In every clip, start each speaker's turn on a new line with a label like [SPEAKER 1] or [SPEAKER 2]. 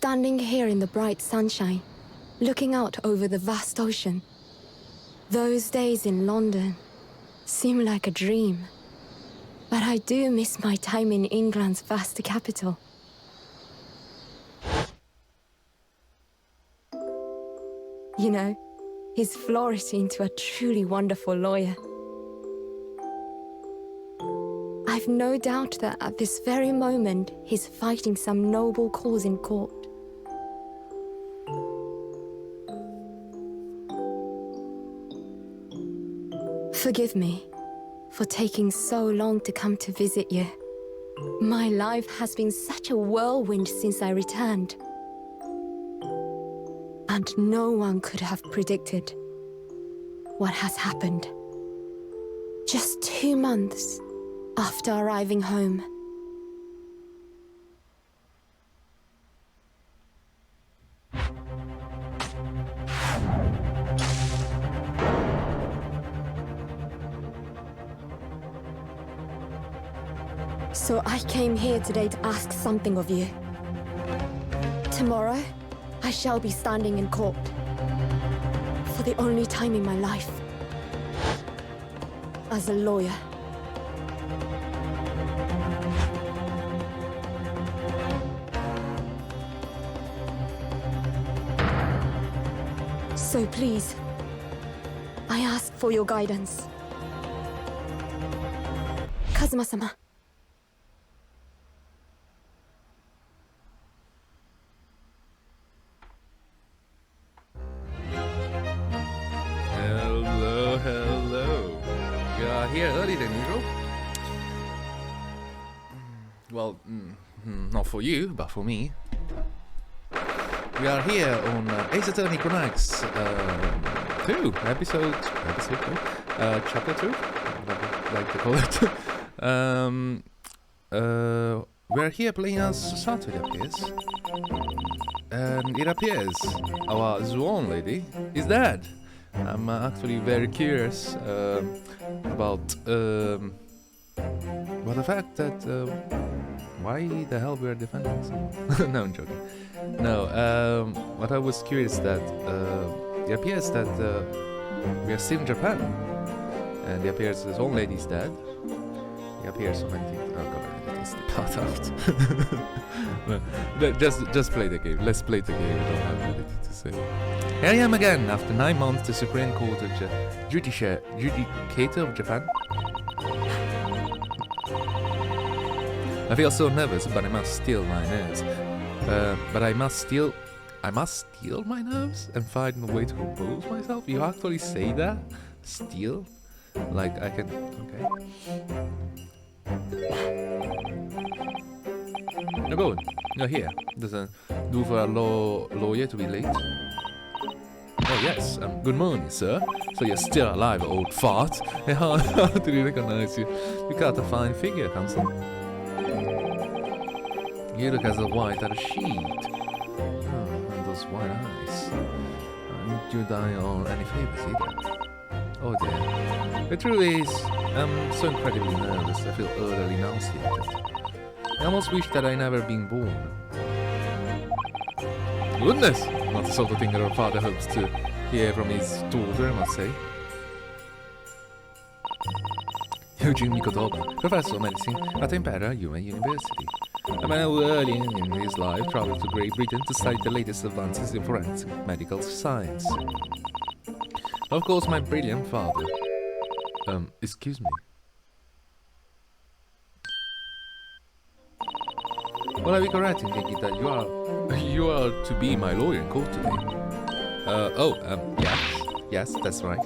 [SPEAKER 1] standing here in the bright sunshine, looking out over the vast ocean. Those days in London seem like a dream. But I do miss my time in England's vast capital. You know, he's flourished into a truly wonderful lawyer. I've no doubt that at this very moment, he's fighting some noble cause in court. Forgive me for taking so long to come to visit you. My life has been such a whirlwind since I returned. And no one could have predicted what has happened. Just 2 months after arriving home. So I came here today to ask something of you. Tomorrow, I shall be standing in court. For the only time in my life. As a lawyer. So please, I ask for your guidance. Kazuma-sama.
[SPEAKER 2] Hello. You are here earlier than usual. Well, not for you, but for me. We are here on Ace Attorney Chronicles 2, episode 2, chapter 2, whatever I like to call it. We are here playing as Sato, it appears. And it appears our Swan lady is dead. I'm actually very curious about the fact that why the hell we are defending some? No, I'm joking. No, what I was curious that it appears that we are still in Japan, and it appears the old lady's dead. It appears so many things. Oh god, I need to part out. just play the game. Let's play the game. I don't have anything to say. Here I am again after 9 months. The Supreme Court Judicator of Japan. I feel so nervous, but I must steal my nerves. I must steal my nerves and find a way to compose myself. You actually say that? Steal? Like I can. Okay. No go. You're here. Doesn't do for a lawyer to be late. Oh yes. Good morning, sir. So you're still alive, old fart. How do we recognize you? You got a fine figure, handsome. You look as white as a sheet. And those white eyes. Don't you die on any favors either? Oh dear. The truth is, I'm so incredibly nervous, I feel utterly nauseated. I almost wish that I'd never been born. Goodness! Not the sort of thing that our father hopes to hear from his daughter, I must say. Eugene Mikotoba, Professor of Medicine at Imperial University. A man who early in his life traveled to Great Britain to study the latest advances in forensic medical science. Of course, my brilliant father. Excuse me. Well, are we correct in thinking that you are to be my lawyer in court today? Yes, that's right.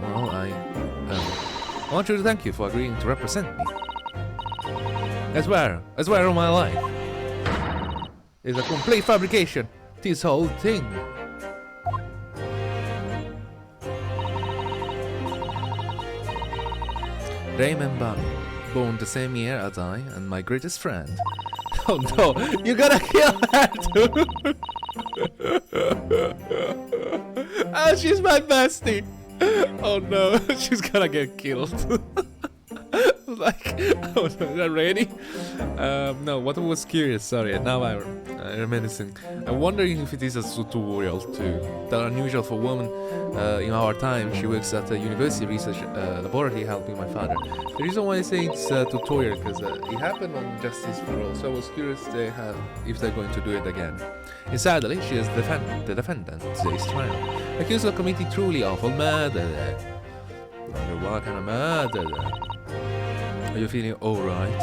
[SPEAKER 2] Well, I want you to thank you for agreeing to represent me. I swear on my life. It's a complete fabrication, this whole thing. Raymond Bami, born the same year as I and my greatest friend. Oh no, you gotta kill her too! Oh, she's my bestie! Oh no, she's gonna get killed. like, oh, not ready. No, what was curious, sorry, now I'm reminiscing. I'm wondering if it is a tutorial too. That unusual for a woman in our time. She works at a university research laboratory helping my father. The reason why I say it's a tutorial because it happened on Justice for All, so I was curious if they're going to do it again. And sadly, she is the defendant in today's trial, accused of committing truly awful murder. What kind of murder? Are you feeling alright?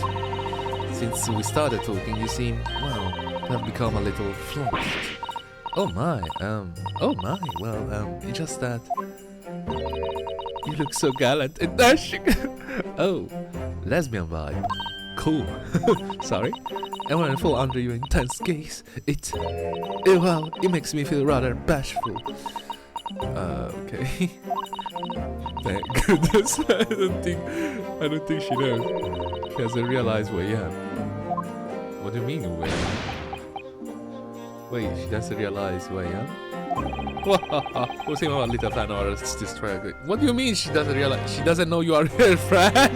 [SPEAKER 2] Since we started talking, you seem, well, to have become a little flushed. Oh my, well, it's just that you look so gallant and dashing. Oh, lesbian vibe. Cool. Sorry. And when I fall under your intense gaze, it makes me feel rather bashful. Okay. Thank goodness. I don't think she knows. She hasn't realized where I am. What do you mean where I am? Wait, she doesn't realize who I am? We'll see my little fan or this trial. What do you mean she doesn't realize? She doesn't know you are her friend?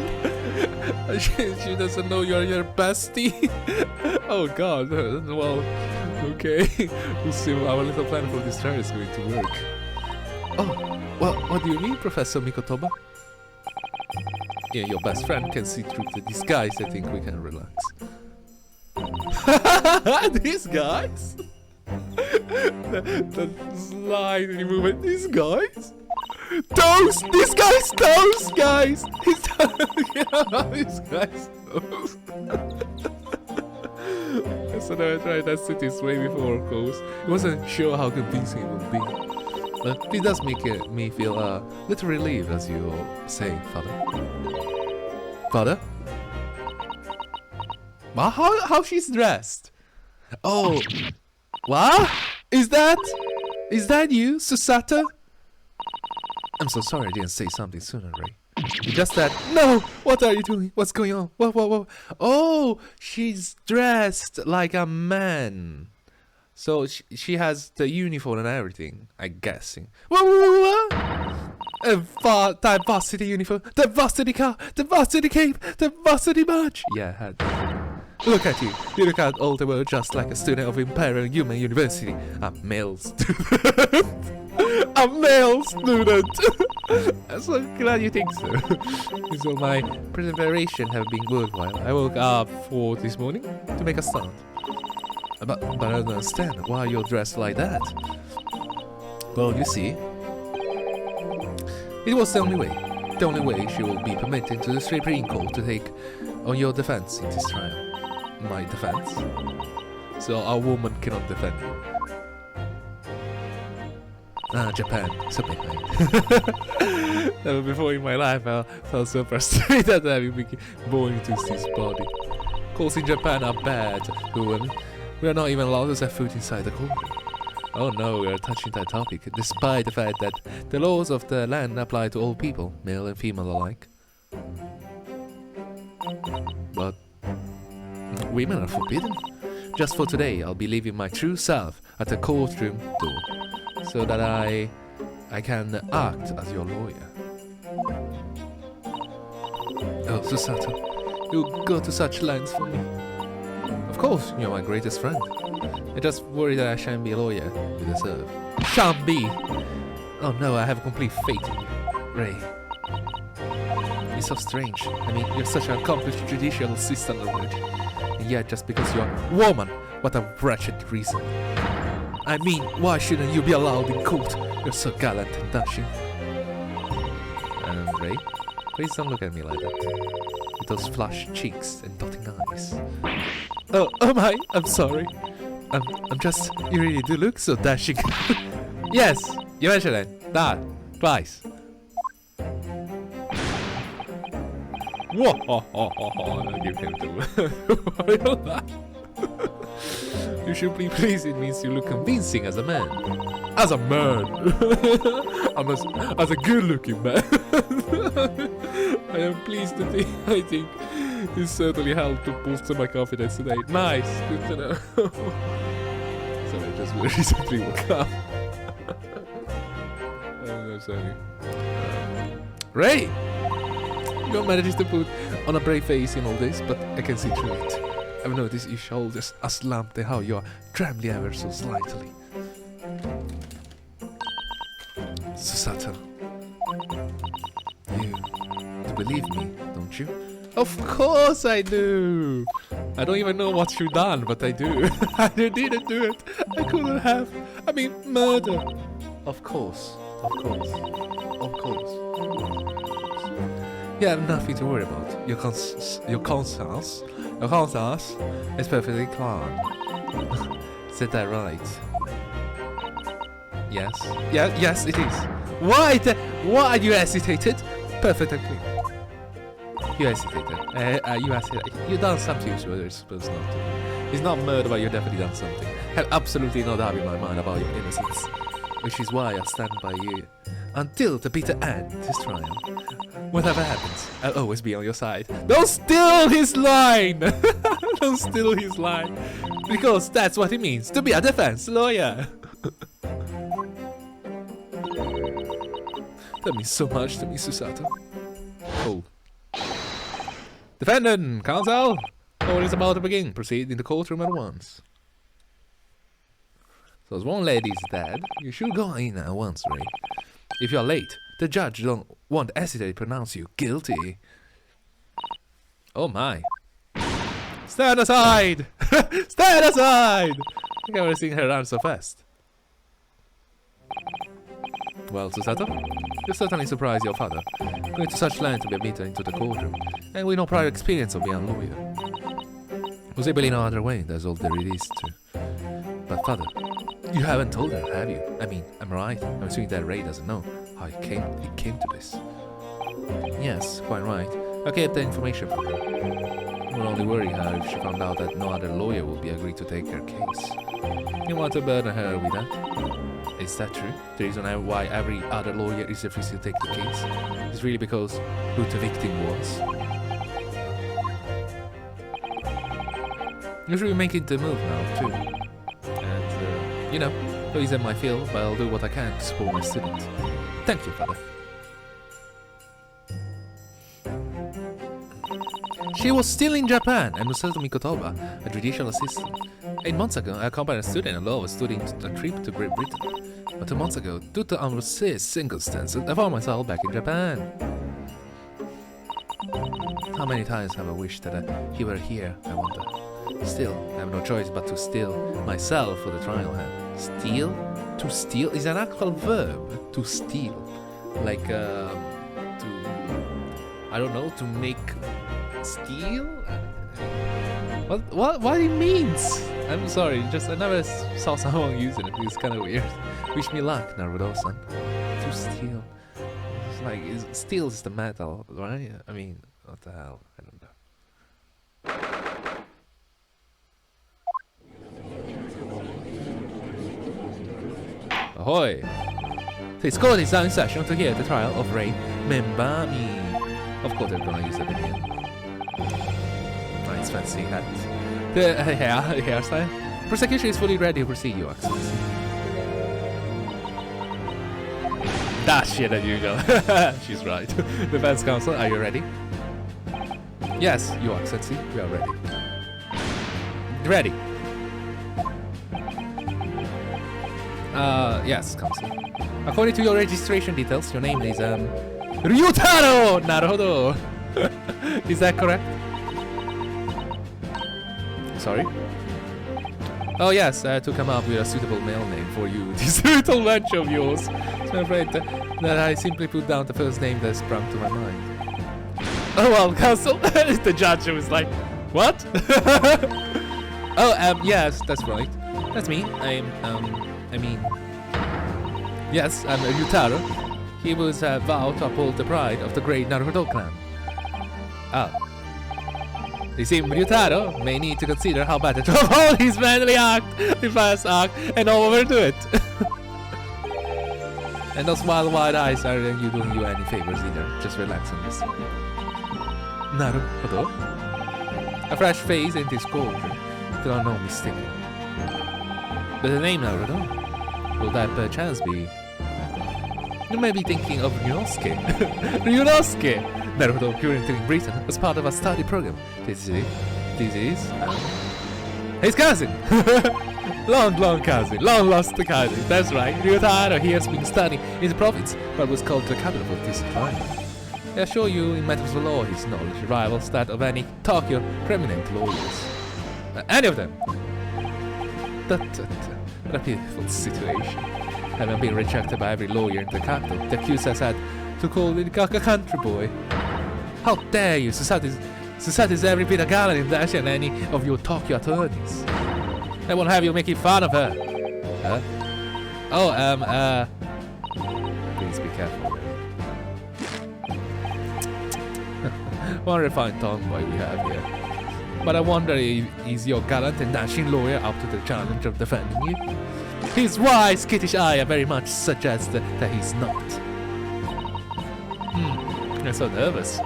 [SPEAKER 2] she doesn't know you're your bestie? Oh god, well, okay. We'll see how our little plan for this trial is going to work. Oh, well, what do you mean, Professor Mikotoba? Yeah, your best friend can see through the disguise. I think we can relax. These guys? the slide movement. These guys? Those guys! These guys! Those. So now I tried that city way before, of course. I wasn't sure how convincing it would be. But it does make me feel a little relieved, as you say, Father. Father? Well, how she's dressed? Oh, what? Is that you, Susato? I'm so sorry I didn't say something sooner, Ray. Just that. No! What are you doing? What's going on? What? Oh, she's dressed like a man. So she has the uniform and everything, I'm guessing. What? The varsity uniform, the varsity car, the varsity cape, the varsity badge. Yeah, I had. Look at you. You look at all the world just like a student of Imperial Human University. A male student. A male student. I'm so glad you think so. So my preparation have been worthwhile. I woke up for this morning to make a start. But I don't understand why you're dressed like that. Well, you see, it was the only way. The only way she will be permitted to the Supreme Court to take on your defense in this trial. My defense? So a woman cannot defend you. Ah, Japan, so behind. Never before in my life I felt so frustrated having been born into this body. Courts in Japan are bad, women. We are not even allowed to set foot inside the courtroom. Oh no, we are touching that topic, despite the fact that the laws of the land apply to all people, male and female alike. But women are forbidden. Just for today, I'll be leaving my true self at the courtroom door, so that I can act as your lawyer. Oh, Susato, you go to such lengths for me. Of course, you're my greatest friend. I just worry that I shan't be a lawyer you deserve. Shan't be! Oh no, I have complete faith in you, Ray. It's so strange. I mean, you're such an accomplished judicial assistant already. And yet, just because you're a woman, what a wretched reason. I mean, why shouldn't you be allowed in court? You're so gallant and dashing. Ray, please don't look at me like that. With those flushed cheeks and dotting eyes. Oh my, I'm sorry. I'm just, you really do look so dashing. Yes, you mentioned it. That, twice. Whoa, I'll give him the You should be pleased, it means you look convincing as a man. As a man! as a good-looking man. I am pleased to think, I think it certainly helped to boost my confidence today. Nice, good to know. Sorry, I just recently woke up. I'm sorry. Ray! You managed to put on a brave face in all this, but I can see through it. I've noticed your shoulders are slumped and how you are trembling ever so slightly. Susato, you do believe me, don't you? Of course I do! I don't even know what you've done, but I do. I didn't do it. I couldn't have. I mean, murder. Of course. Of course. Of course. You have nothing to worry about. Your conscience is perfectly calm. Is that right? Yes. Yes, it is. Why you hesitated? Perfectly clear. You hesitated. You hesitated. You done something you were supposed not to. It's not murder, but you definitely done something. I have absolutely no doubt in my mind about your innocence, which is why I stand by you until the bitter end of this trial. Whatever happens, I'll always be on your side. Don't steal his line! Don't steal his line, because that's what it means to be a defense lawyer. That means so much to me, Susato. Cool. Defendant, counsel, court is about to begin. Proceed in the courtroom at once. So as one lady is dead, you should go in at once, Ray. If you are late, the judge won't hesitate to pronounce you guilty. Oh my. Stand aside! Stand aside! I've never seen her run so fast. Well, Susato, you certainly surprised your father, going to such length to be admitted into the courtroom, and with no prior experience of being a lawyer. Was able in no other way, that's all there is to. But father, you haven't told her, have you? I mean, I'm right. I'm assuming that Ray doesn't know how it came to this. Yes, quite right. I kept the information from her. We'll only worry her if she found out that no other lawyer would be agreed to take her case. You want to burden her with that? Is that true? The reason why every other lawyer is refusing to take the case is really because who the victim was. You should be making the move now, too. And, you know, though he's in my field, but I'll do what I can to support my student. Thank you, father. She was still in Japan, and Masato Mikotoba, a judicial assistant. 8 months ago, I accompanied a student in law was studying a trip to Great Britain. But 2 months ago, due to unforeseen circumstances, I found myself back in Japan. How many times have I wished that he were here, I wonder. Still, I have no choice but to steal myself for the trial hand. Steal? To steal is an actual verb. To steal. Like, to... I don't know, to make... Steal? What it means? I'm sorry, just I never saw someone using it. It's kind of weird. Wish me luck, Naruhodo-san. To steal. It's like, steel is the metal, right? I mean, what the hell? I don't know. Ahoy! This court is now in session to hear the trial of Ray Membami. Of course they're gonna use that again. Nice fancy hat. The hairstyle. Prosecution is fully ready to proceed, Your Excellency. That shit as usual. She's right. Defense counsel, are you ready? Yes, Your Excellency, we are ready. Ready. Yes, counsel. According to your registration details, your name is Ryunosuke Naruhodo. Is that correct? Sorry? Oh yes, I had to come up with a suitable male name for you, this little lunch of yours. So I'm afraid that I simply put down the first name that sprung to my mind. Oh well, counsel. The judge was like, what? Oh, yes, that's right. That's me. Yes, I'm Ryutaro. He was vowed to uphold the pride of the great Naruhodo clan. Ah. You see, Ryutaro may need to consider how better to uphold his manly act, his fast act, and not overdo it. And those wild eyes aren't doing you any favors either. Just relax on this. Naruhodo? A fresh face in this courtroom, if there are no mistaken. But the name Naruhodo? Will that perchance be... You may be thinking of Ryunosuke. Ryunosuke! Naruhodo currently in Britain as part of a study program. This is his cousin! long cousin, long lost cousin, that's right. Ryunosuke he has been studying in the province, but was called the capital of this climate. I assure you, in matters of law, his knowledge rivals that of any Tokyo prominent lawyers. Any of them! What a pitiful situation. Having been rejected by every lawyer in the capital, the accused has had to call the country boy. How dare you! Society's every bit a gallant in that than any of your Tokyo attorneys. I won't have you making fun of her. Huh? Oh, please be careful. One refined tomboy we have here. But I wonder if is your gallant and dashing lawyer up to the challenge of defending you? His wise, skittish eye very much suggests that he's not. I'm so nervous.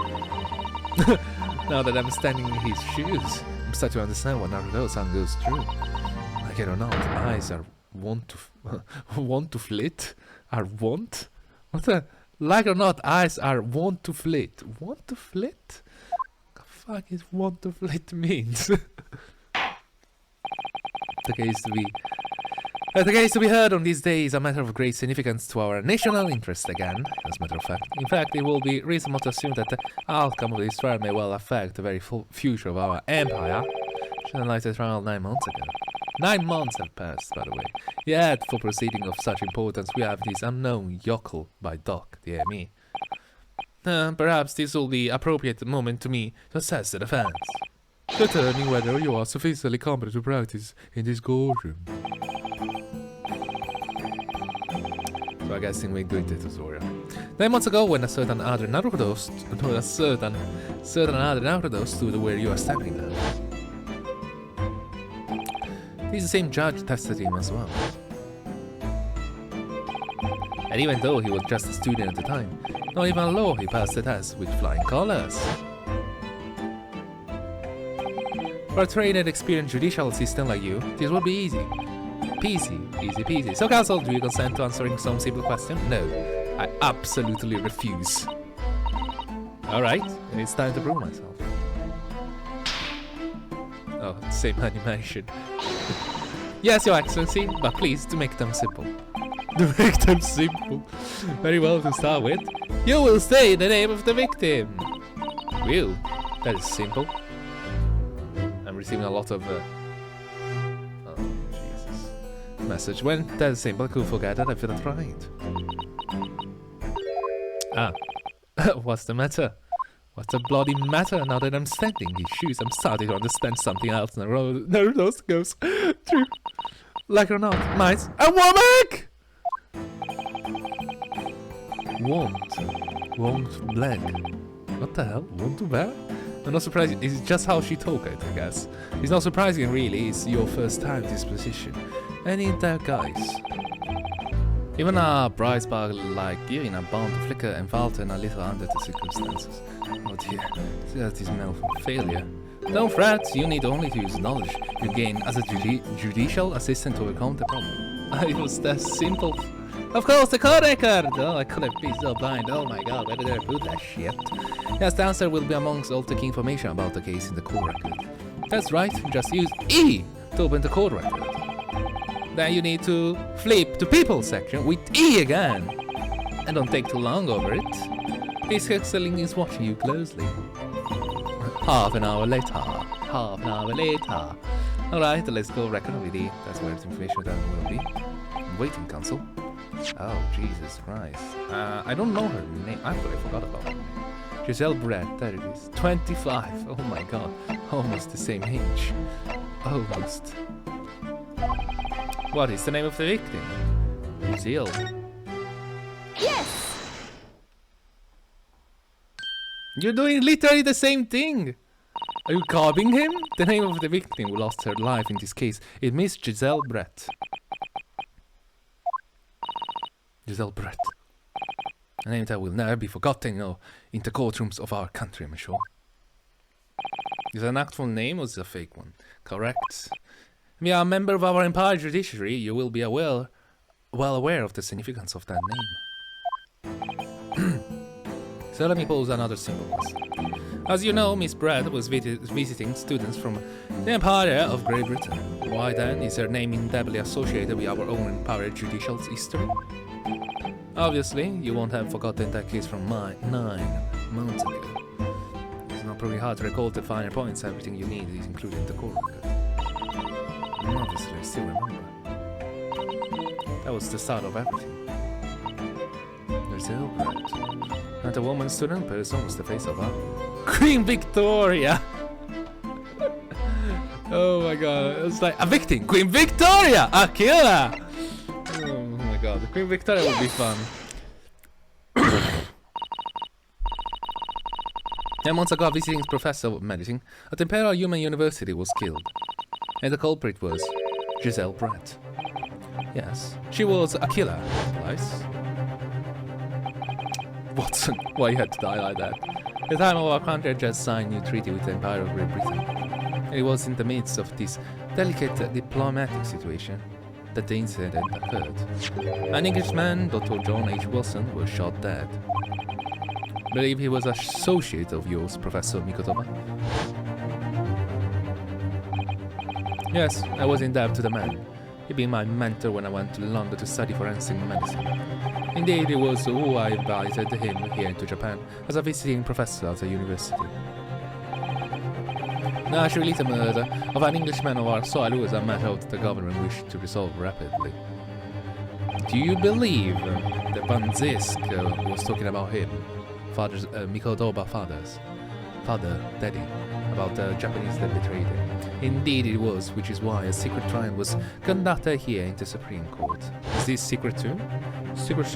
[SPEAKER 2] Now that I'm standing in his shoes, I'm starting to understand what Naruto-san goes through. Like it or not, eyes are want to flit? Are want? What the? Like or not, eyes are want to flit. Want to flit? The fuck is want to flit means? The case to be heard on these days is a matter of great significance to our national interest again, as a matter of fact. In fact, it will be reasonable to assume that the outcome of this trial may well affect the very future of our empire. She enlightened the trial 9 months ago. 9 months have passed, by the way. Yet, for proceeding of such importance, we have this unknown yokel by Doc, dear me. Perhaps this will be the appropriate moment to me to assess the defense, determining whether you are sufficiently competent to practice in this courtroom. So I guess we're doing the tutorial. 9 months ago, when a certain other Naruhodo stood where you are standing now. He's the same judge tested him as well. And even though he was just a student at the time, not even a law he passed the test with flying colors. For a trained and experienced judicial assistant like you, this will be easy. Easy peasy. So counsel, do you consent to answering some simple question? No, I absolutely refuse. Alright, and it's time to prove myself. Oh, same animation. Yes, Your Excellency, but please to make them simple. To make them simple. Very well, to start with. You will say the name of the victim. Will? That is simple. I'm receiving a lot of message. When that is simple, I could forget that I feel it right. Ah. What's the matter? What's the bloody matter now that I'm standing in his shoes? I'm starting to understand something else. Naruto goes through. Like or not, mice and woman! Won't blank. What the hell? Want to bear? I'm not surprised. It's just how she talked, I guess. It's not surprising, really. It's your first time in this position. And in there, guys. Even a bright spark like you in a bound to flicker and falter a little under the circumstances. Oh dear, that is no failure. Don't fret, you need only to use knowledge you gain as a judicial assistant to overcome the problem. It was that simple. Of course, the court record! Oh, I couldn't be so blind. Oh my god, where did I put that shit? Yes, the answer will be amongst all the key information about the case in the court record. That's right, just use E to open the court record. Then you need to flip to people section with E again. And don't take too long over it. His Hexeling is watching you closely. Half an hour later. Alright, let's go record with E. That's where the information that will be. Waiting counsel. Oh, Jesus Christ. I don't know her name. I forgot about her. Giselle Brett, there it is. 25. Oh my god. Almost the same age. Almost. What is the name of the victim? Giselle.
[SPEAKER 1] Yes!
[SPEAKER 2] You're doing literally the same thing! Are you copying him? The name of the victim who lost her life in this case is Miss Giselle Brett. Giselle Brett. A name that will never be forgotten, in the courtrooms of our country, I'm sure. Is it an actual name or is it a fake one? Correct. If you are a member of our Empire Judiciary, you will be well aware of the significance of that name. So let me pose another simple question. As you know, Miss Brett was visiting students from the Empire of Great Britain. Why then is her name indelibly associated with our own Empire judicial history? Obviously, you won't have forgotten that case from 9 months ago. It's not pretty hard to recall the finer points. Everything you need is included in the core record. And obviously, I still remember. That was the start of everything. There's the Brett. And the woman student person was the face of her. Queen Victoria! Oh my god, it's like a victim! Queen Victoria! A killer! Oh my god, Queen Victoria would be fun. 10 months ago, a visiting professor of medicine at Imperial Human University was killed. And the culprit was Giselle Brett. Yes, she was a killer. Lies. Watson, why you had to die like that? The time of our country had just signed a new treaty with the Empire of Great Britain. It was in the midst of this delicate diplomatic situation that the incident occurred. An Englishman, Dr. John H. Wilson, was shot dead. Believe he was an associate of yours, Professor Mikotova? Yes, I was in debt to the man. He being my mentor when I went to London to study forensic medicine. Indeed, it was who I invited him here into Japan as a visiting professor at the university. Naturally, the murder of an Englishman of our soil was a matter that the government wished to resolve rapidly. Do you believe that Banzisk was talking about him? Mikotoba father, daddy, about the Japanese that betrayed him? Indeed it was, which is why a secret trial was conducted here in the Supreme Court. Is this secret too? Secret?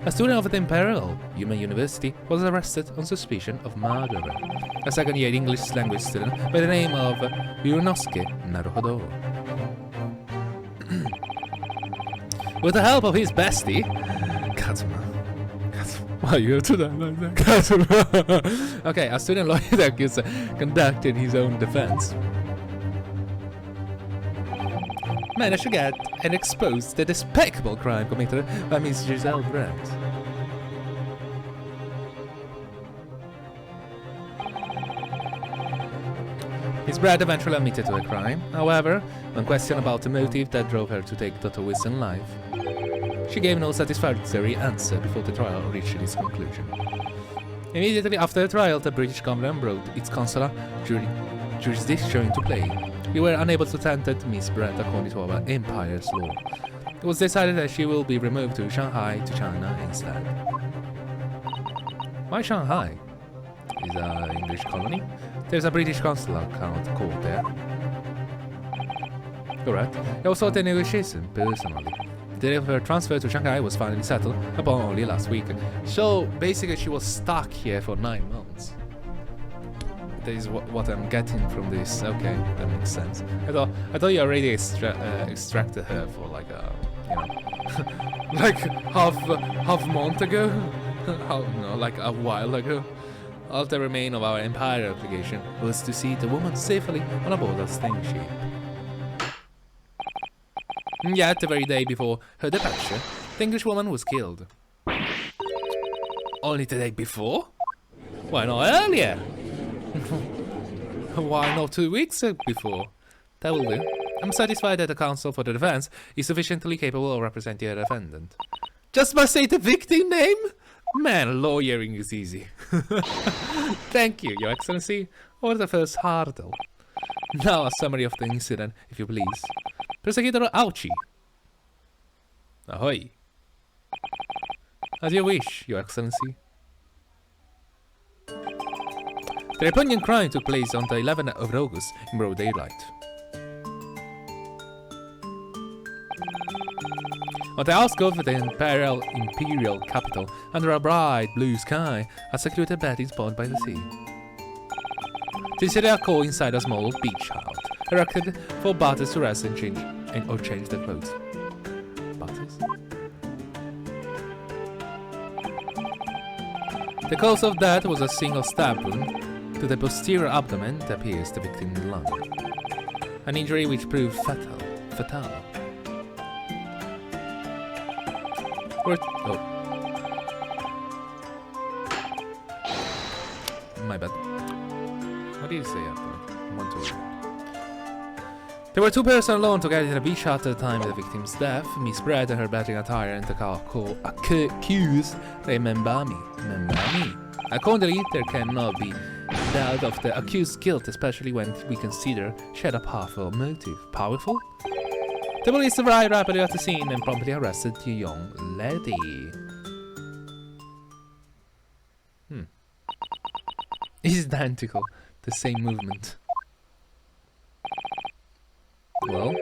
[SPEAKER 2] A student of the Imperial Human University was arrested on suspicion of murder. A second-year English language student by the name of Ryunosuke Naruhodo. With the help of his bestie, Kazuma. Why you have to die like that? Kazuma. Okay, a student lawyer that conducted his own defense. Managed to get and expose the despicable crime committed by Miss Giselle Brett. Miss Brett eventually admitted to the crime. However, when questioned about the motive that drove her to take Dr. Wilson's life, she gave no satisfactory answer before the trial reached its conclusion. Immediately after the trial, the British government brought its consular jurisdiction into play. We were unable to tender Miss Brett according to our empire's law. It was decided that she will be removed to Shanghai to China instead. Why Shanghai? Is an English colony? There's a British consular court there. Correct. I also the negotiation personally. The date of her transfer to Shanghai was finally settled upon only last week. So basically she was stuck here for 9 months. That is what I'm getting from this. Okay, that makes sense. I thought you already extracted her for like a, you know, like half month ago. No, like a while ago. All that remained of our Empire application was to see the woman safely on a board of steamship. Yet, the very day before her departure, the English woman was killed. Only the day before? Why not earlier? Why not 2 weeks before? That will do. I'm satisfied that the counsel for the defense is sufficiently capable of representing a defendant. Just by saying the victim name? Man, lawyering is easy. Thank you, Your Excellency. Or the first hurdle. Now a summary of the incident, if you please. Prosecutor Auchi. Ahoy. As you wish, Your Excellency. The repugnant crime took place on the 11th of August in broad daylight. On the outskirts of the imperial capital, under a bright blue sky, a secluded bathing spot by the sea. This area inside a small beach hut, erected for bathers to rest and change their clothes. Bathers? The cause of death was a single stab wound to the posterior abdomen that pierced the victim's lung. An injury which proved fatal. my bad. What did you say after that? 1, 2. There were 2 persons alone together at the beach at the time of the victim's death. Miss Brett and her battling attire and the accused. Remember me. Accordingly, there cannot be doubt of the accused's guilt, especially when we consider she had a powerful motive. Powerful? The police arrived rapidly at the scene and promptly arrested the young lady. It's identical. The same movement. Well,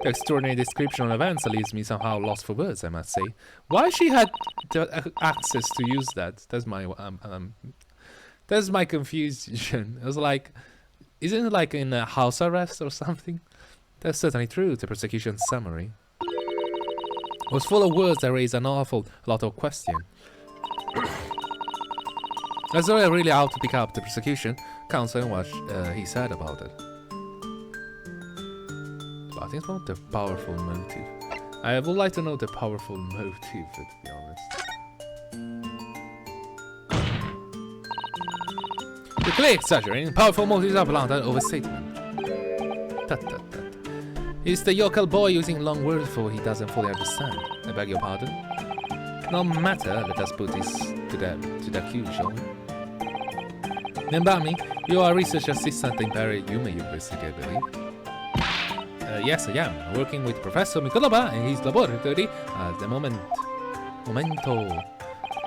[SPEAKER 2] the extraordinary description of events leaves me somehow lost for words, I must say. Why she had the access to use that? That's my confusion. It was like, isn't it like in a house arrest or something? That's certainly true. The prosecution summary was full of words that raised an awful lot of questions. As though I really out to pick up the prosecution counsel and what he said about it. But I think it's not the powerful motive. I would like to know the powerful motive, to be honest. You're clearly exaggerating. Powerful motives are blunt and overstatement. It's the yokel boy using long words for he doesn't fully understand. I beg your pardon. No matter, let us put this to the accused, shall we? Nembami, you are a research assistant in Paris Yume University, I believe. Yes, I am. Working with Professor Mikotoba in his laboratory at the momento.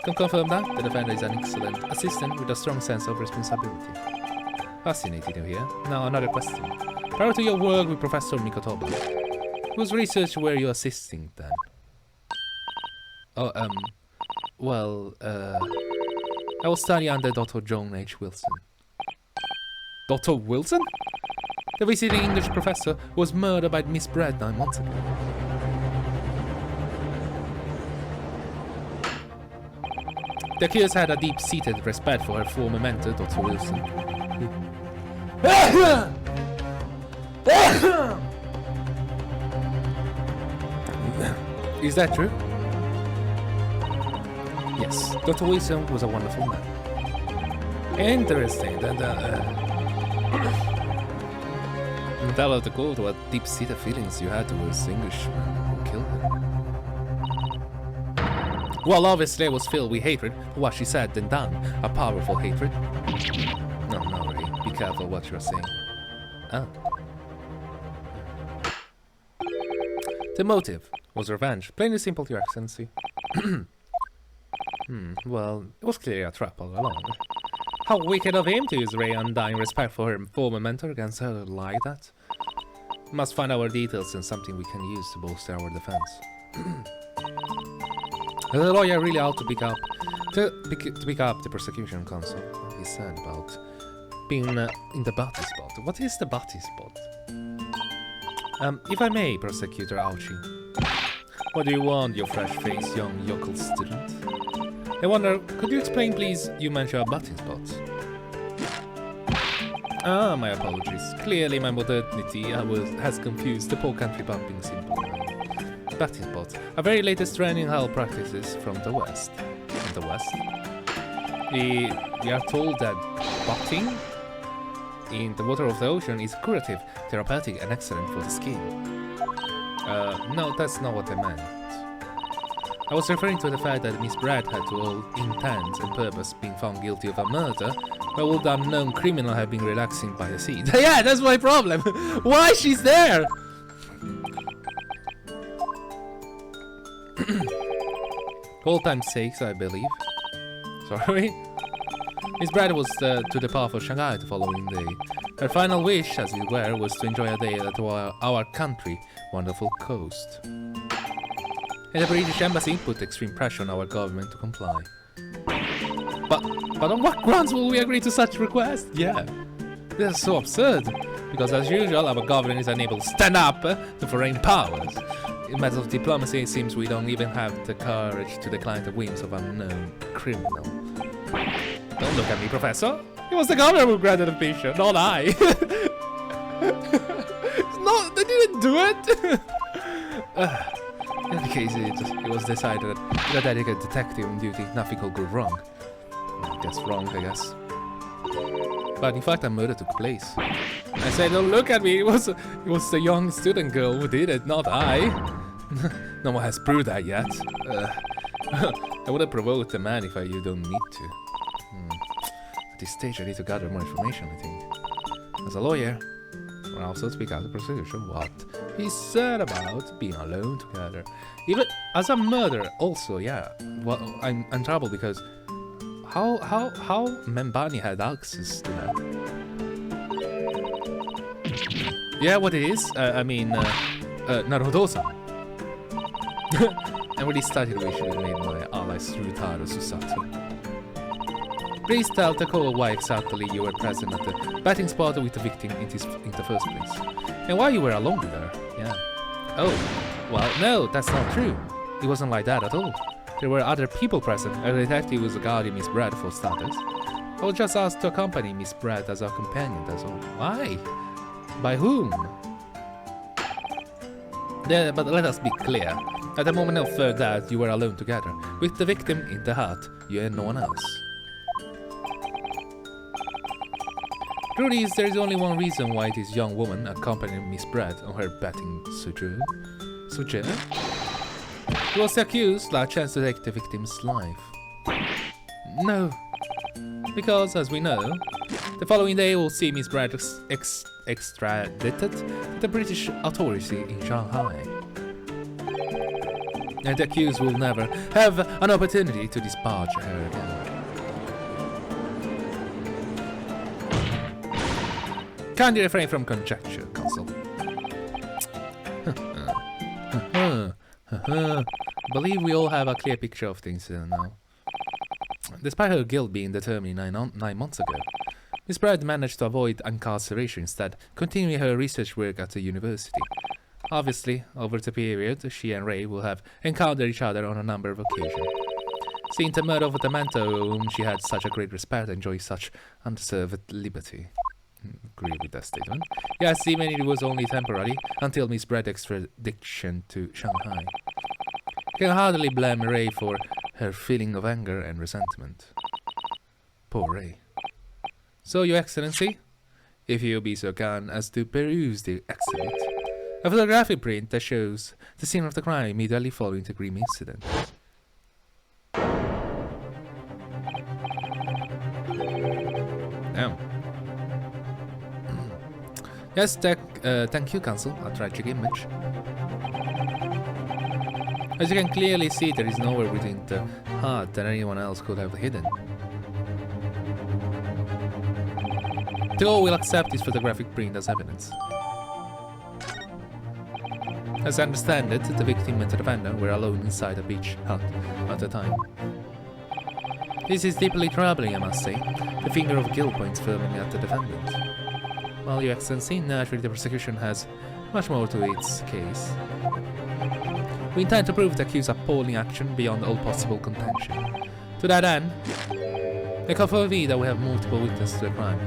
[SPEAKER 2] Can confirm that the defender is an excellent assistant with a strong sense of responsibility. Fascinating to hear. Now another question. Prior to your work with Professor Mikotoba, whose research were you assisting then? I was studying under Dr. John H. Wilson. Dr. Wilson? The visiting English professor was murdered by Miss Brett 9 months ago. The accused had a deep-seated respect for her former mentor, Dr. Wilson. Is that true? Yes, Dr. Wilson was a wonderful man. Interesting that tell of the court what deep-seated feelings you had towards the Englishman who killed him. Well, obviously I was filled with hatred for what she said and done. A powerful hatred. No, Ray. Be careful what you're saying. Oh. The motive was revenge. Plain and simple, Your Excellency. Well, it was clearly a trap all along. How wicked of him to use Ray's undying respect for her former mentor against her like that. Must find our details and something we can use to bolster our defense. The lawyer really ought to pick up the prosecution counsel. What he said about being in the body spot. What is the body spot? If I may, Prosecutor Auchi. What do you want, your fresh-faced young yokel student? I wonder, could you explain, please? You mentioned a button spot. Ah, my apologies. Clearly, my modernity has confused the poor country bumping simple. Button spots, a very latest trend in health practices from the West. From the West? We are told that butting in the water of the ocean is curative, therapeutic, and excellent for the skin. No, that's not what I meant. I was referring to the fact that Miss Brad had to all intent and purpose being found guilty of a murder, while would the unknown criminal have been relaxing by the sea. Yeah, that's my problem! Why she's there? All time's sakes, I believe. Sorry? Miss Brad was to depart for Shanghai the following day. Her final wish, as it were, was to enjoy a day at our country, wonderful coast. And the British Embassy put extreme pressure on our government to comply. But on what grounds will we agree to such request? Yeah, this is so absurd. Because as usual, our government is unable to stand up to foreign powers. In matters of diplomacy, it seems we don't even have the courage to decline the whims of an unknown criminal. Don't look at me, Professor. It was the governor who granted the petition, not I. No, they didn't do it. In any case, it was decided that with a dedicated detective on duty, nothing could go wrong. I guess. But in fact, a murder took place. I said, "Don't look at me. It was the young student girl who did it, not I." No one has proved that yet. I would have provoked the man if you don't need to. At this stage, I need to gather more information, I think. As a lawyer, I'll also speak out the prosecution what he said about being alone together. Even as a murderer, also, yeah. Well, I'm troubled because how Membani had access to that? Yeah, what it is? Naruhodo-san. And when he started, we should have made my allies Ryutaro Susato. Please tell Takao why exactly you were present at the betting spot with the victim in the first place. And why you were alone with her. Yeah. Oh, well, no, that's not true. It wasn't like that at all. There were other people present. A detective was guarding Miss Brad for starters. I was just asked to accompany Miss Brad as our companion, that's all. Why? By whom? Yeah, but let us be clear. At the moment of that, you were alone together, with the victim in the hut, you and no one else. Truth is, there is only one reason why this young woman accompanied Miss Brad on her betting sojourn. He was accused last chance to take the victim's life. No, because as we know, the following day we'll see Miss Brad extradited to the British authority in Shanghai. And the accused will never have an opportunity to dispatch her again. Kindly refrain from conjecture, Consul. Believe we all have a clear picture of things now. Despite her guilt being determined 9 months ago, Miss Brad managed to avoid incarceration instead, continuing her research work at the university. Obviously, over the period, she and Ray will have encountered each other on a number of occasions. Seeing the murder of the mentor whom she had such a great respect enjoy such undeserved liberty. Agree with that statement. Yes, even it was only temporary, until Miss Brad's extradition to Shanghai. Can hardly blame Ray for her feeling of anger and resentment. Poor Ray. So, Your Excellency, if you'll be so kind as to peruse the exhibit, a photographic print that shows the scene of the crime immediately following the grim incident. Now. Yes, thank you, Counsel. A tragic image. As you can clearly see, there is nowhere within the hut that anyone else could have hidden. Theo will accept this photographic print as evidence. As I understand it, the victim and the defendant were alone inside a beach hut at the time. This is deeply troubling, I must say. The finger of guilt points firmly at the defendant. Well, Your Excellency, naturally the prosecution has much more to its case. We intend to prove the accused's appalling action beyond all possible contention. To that end, I confirm that we have multiple witnesses to the crime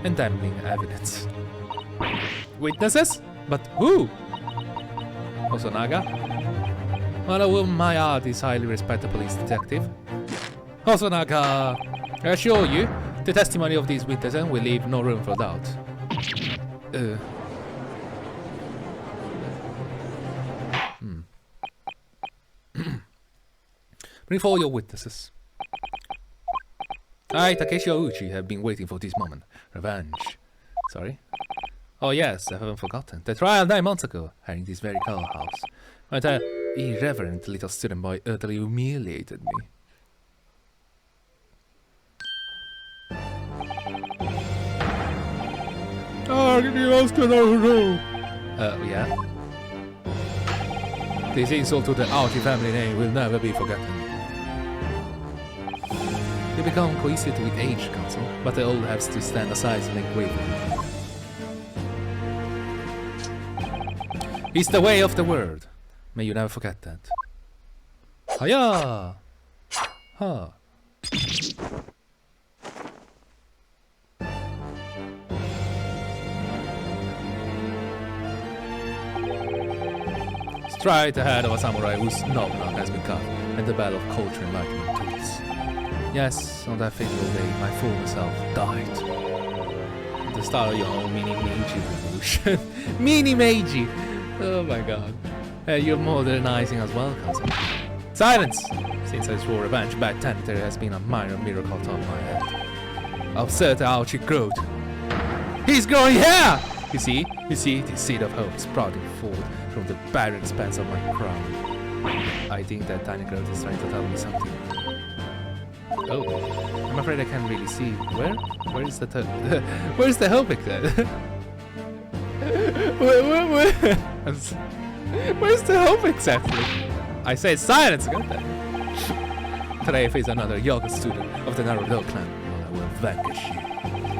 [SPEAKER 2] and damning evidence. Witnesses? But who? Osonaga? Well, a woman my heart is highly respected police detective. Osonaga! I assure you, the testimony of these witnesses will leave no room for doubt. Bring forward your witnesses. I, Takeshi Ouchi, have been waiting for this moment. Revenge. Sorry? Oh yes, I haven't forgotten. The trial 9 months ago, here in this very courthouse. When that irreverent little student boy utterly humiliated me. Ryunosuke Naruhodo! Yeah? This insult to the Ouchi family name will never be forgotten. You become cohesive with age, Counsel, but the old has to stand aside and make way for you. It's the way of the world. May you never forget that. Hiya! Ha! Straight ahead of a samurai whose knob has been cut, and the bell of culture and enlightenment tools. Yes, on that fateful day, my former self died. to start your own mini Meiji revolution. Mini Meiji! Oh my god. You're modernizing as well, cousin. Silence! Since I swore revenge back then, there has been a minor miracle on my head. Observe how she growed. He's growing hair! You see, the seed of hope sprouting forth from the barren expanse of my crown. I think that tiny growth is trying to tell me something. Oh, I'm afraid I can't really see. Where is the where's the hope then? Where's the hope exactly? I say silence, got that. Today I face another yoga student of the Naruhodo clan. I will vanquish you.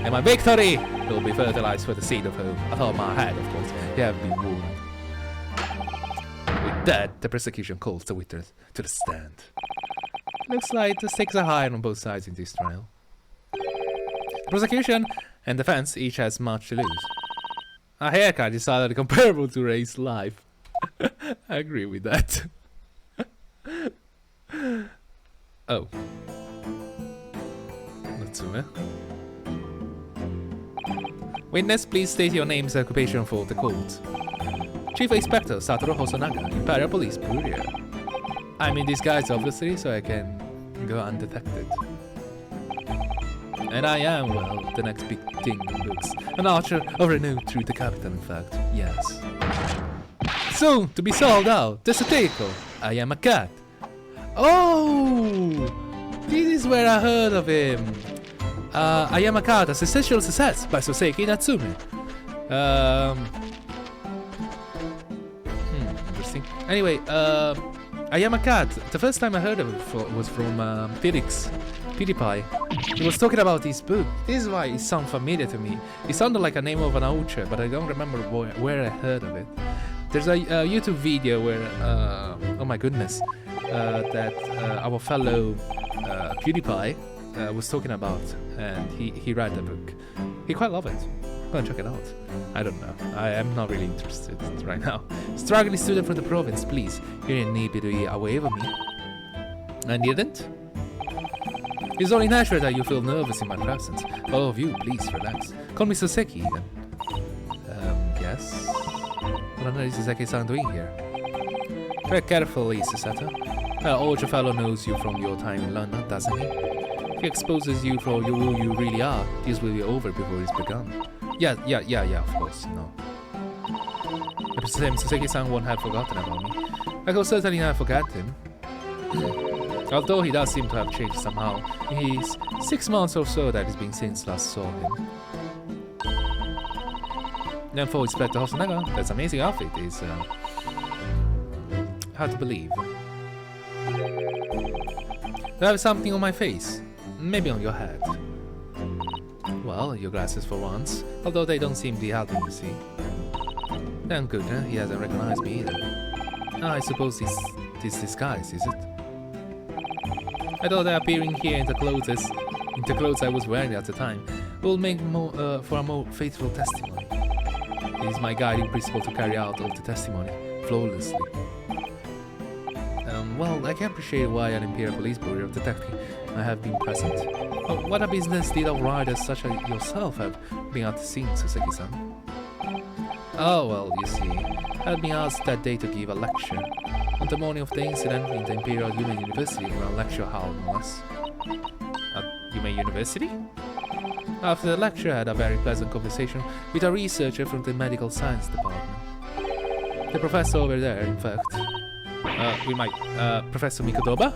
[SPEAKER 2] And my victory will be fertilized for the seed of hope. Atop my head, of course, you have been warned. With that, the persecution calls the witness to the stand. Looks like the stakes are high on both sides in this trial. The prosecution and defense each has much to lose. A haircut is hardly comparable to Ray's life. I agree with that. Oh. Natsume. Witness, please state your name's occupation for the court. Chief Inspector Satoru Hosonaga, Imperial Police Bureau. I'm in disguise, obviously, so I can go undetected. And I am, well, the next big thing looks. An archer of renown through the capital, in fact. Yes. Soon to be sold out. There's a takeover. I am a cat. Oh! This is where I heard of him. I am a cat, a sensational success by Soseki Natsume. Interesting. Anyway, I am a cat. The first time I heard of it was from Phoenix Wright. He was talking about his book. This is why it sounds familiar to me. It sounded like a name of an author, but I don't remember where I heard of it. There's a YouTube video where, oh my goodness, that our fellow PewDiePie was talking about, and he read the book. He quite loved it. Go and check it out. I don't know. I am not really interested right now. Struggling student from the province, please. You didn't need to be away from me. I didn't? It's only natural that you feel nervous in my presence. All of you, please relax. Call me Soseki, even. Yes? What is Soseki-san doing here? Tread carefully, Susato. Old fellow knows you from your time in London, doesn't he? If he exposes you for who you really are, this will be over before it's begun. Yeah, of course, no. I presume Soseki-san won't have forgotten about me. I could certainly not forget him. Although he does seem to have changed somehow in his 6 months or so that it's been since last saw him. And for Inspector Hosonaga, that amazing outfit is hard to believe. Do I have something on my face? Maybe on your head. Well, your glasses for once, although they don't seem to be helping, you see. Damn good, huh? He hasn't recognized me either. I suppose this disguise, is it? I thought that appearing here in the clothes I was wearing at the time will make for a more faithful testimony. It is my guiding principle to carry out all the testimony flawlessly. Well, I can appreciate why an Imperial Police Bureau detective I have been present. What a business did outriders such as yourself have been at the scene, Soseki-san? Oh, well, you see, I had been asked that day to give a lecture. On the morning of the incident in the Imperial Human University, in a lecture hall, no less. Human University? After the lecture, I had a very pleasant conversation with a researcher from the medical science department. The professor over there, in fact. Professor Mikotoba?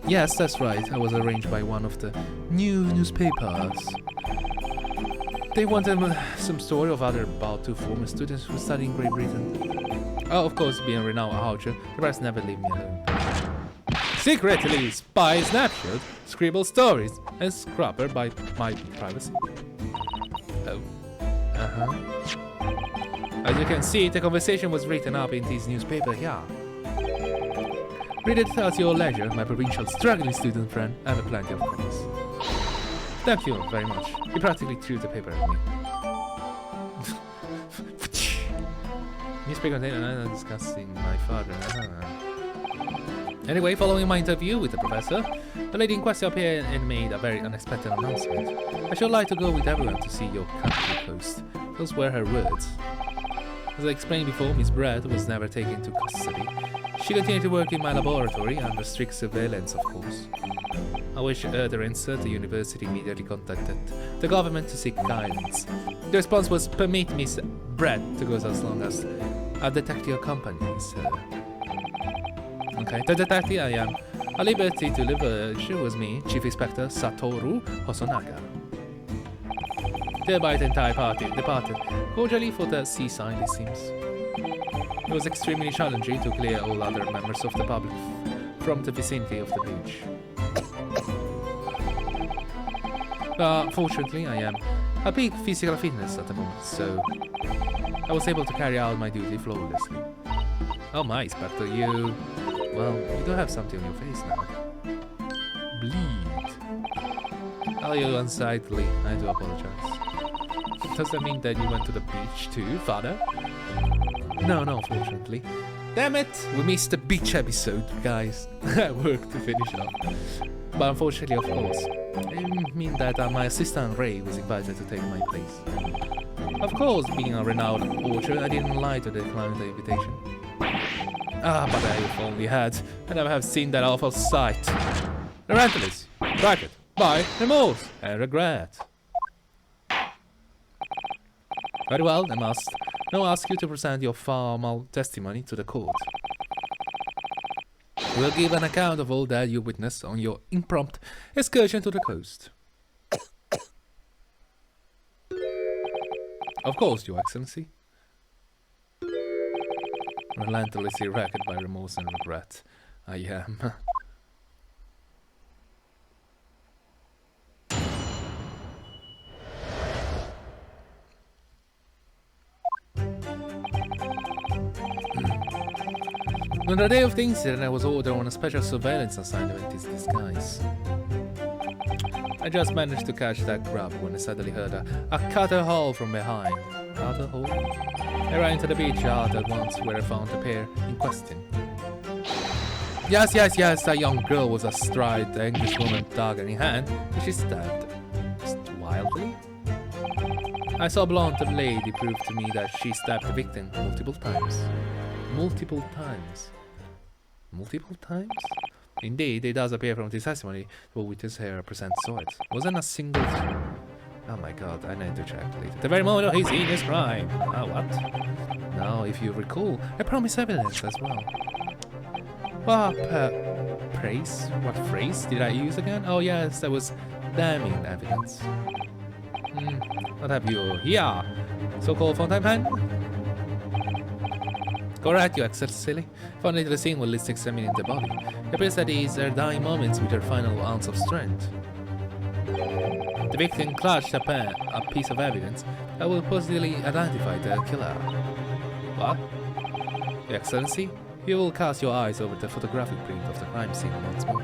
[SPEAKER 2] Yes, that's right. I was arranged by one of the new newspapers. They wanted some story of about 2 former students who studied in Great Britain. Oh, of course, being a renowned archer, the rest never leave me alone. Secretly spy snapshot, scribble stories, and scrubber by my privacy. Oh. As you can see, the conversation was written up in this newspaper here. Read it at your leisure, my provincial struggling student friend. I have plenty of copies. Thank you very much. He practically threw the paper at me. Newspaper contained discussing my father. Anyway, following my interview with the professor, the lady in question appeared and made a very unexpected announcement. I should like to go with everyone to see your country coast. Those were her words. As I explained before, Miss Brett was never taken into custody. She continued to work in my laboratory under strict surveillance, of course. I wish her the answer, the university immediately contacted the government to seek guidance. The response was, permit Miss Brett to go as long as a detective accompanies her. Okay, the detective I am at liberty to leverage was me, Chief Inspector Satoru Hosonaga. Thereby the entire party departed, cordially for the seaside it seems. It was extremely challenging to clear all other members of the public from the vicinity of the beach. But fortunately I am at peak physical fitness at the moment, so I was able to carry out my duty flawlessly. Oh my, Inspector, you do have something on your face now. Bleed. Oh, you unsightly. I do apologize. Does that mean that you went to the beach too, father? No, fortunately. Damn it! We missed the beach episode, guys. I worked to finish it up. But unfortunately, of course, it means that my assistant Ray was invited to take my place. Of course, being a renowned orchard, I didn't lie to decline the invitation. Ah, but I if only had. I never have seen that awful sight. Labyrinthine, bracket, by remorse and regret. Very well, I must now ask you to present your formal testimony to the court. We'll give an account of all that you witnessed on your impromptu excursion to the coast. Of course, Your Excellency. Relentlessly racked by remorse and regret, I am. On the day of the incident, I was ordered on a special surveillance assignment in disguise. I just managed to catch that grab when I suddenly heard a cutter haul from behind. Cutter haul? I ran to the beach yard at once, where I found the pair in question. Yes, that young girl was astride the Englishwoman, dagger in hand, and she stabbed wildly. I saw a blonde lady prove to me that she stabbed the victim multiple times. Multiple times? Indeed, it does appear from this testimony that witness here present saw it. Wasn't a single... Oh my god, I need to check later. The very moment of his heinous crime. Ah, what? Now, if you recall, I promised evidence as well. What praise? What phrase did I use again? Oh yes, that was damning evidence. What have you here? So-called fountain pen? Correct, you excellency. Found at the scene while it's examining the body. It appears that these are dying moments with her final ounce of strength. The victim clutched a piece of evidence that will positively identify the killer. What? Your Excellency, you will cast your eyes over the photographic print of the crime scene once more.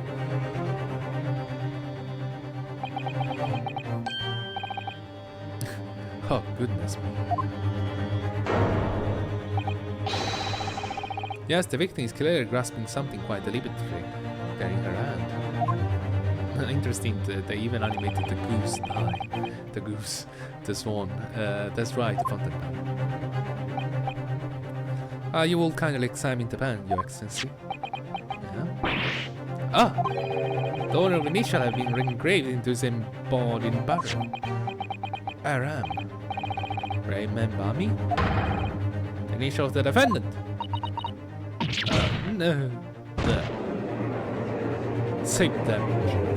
[SPEAKER 2] Oh, goodness me. Yes, the victim is clearly grasping something quite deliberately there in her hand. Interesting, they even animated the goose eye. The goose, the swan. That's right, the fountain pen. You will kindly examine the pen, Your Excellency. Yeah? Ah! The owner of initial have been engraved into the embodied barrel. Aram. Remember me? The initial of the defendant. No. Save damage.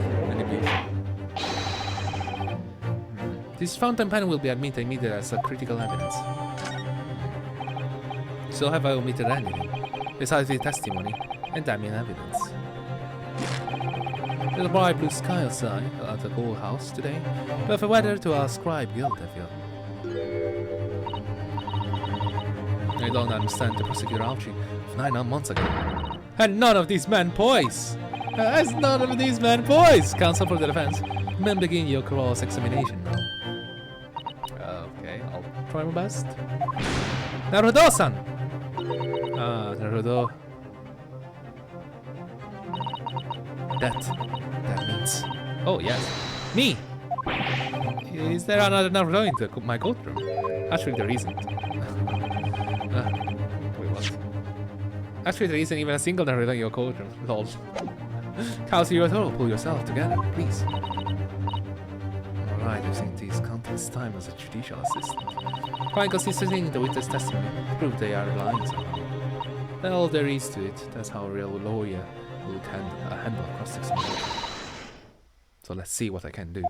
[SPEAKER 2] This fountain pen will be admitted immediately as a critical evidence. So have I omitted anything, besides the testimony and damning evidence? There's a bright blue sky outside at the courthouse today, but for weather to ascribe guilt, I feel. I don't understand the prosecutor Archie of 9 months ago. And none of these men poise! As none of these men poise! Counsel for the defense, men begin your cross-examination now. Okay, I'll try my best. Naruhodo-san! Naruhodo. that means. Oh yes, me. Is there another Naruhodo in my courtroom? Actually, there isn't. Wait, what? Actually, there isn't even a single Naruhodo in your courtroom. Lol. Ryunosuke, pull yourself together, please. Alright, I've seen these countless times as a judicial assistant. Chronicles is sitting the witness testimony to prove they are lying somehow. Well, there is to it. That's how a real lawyer would handle cross-examination. So let's see what I can do.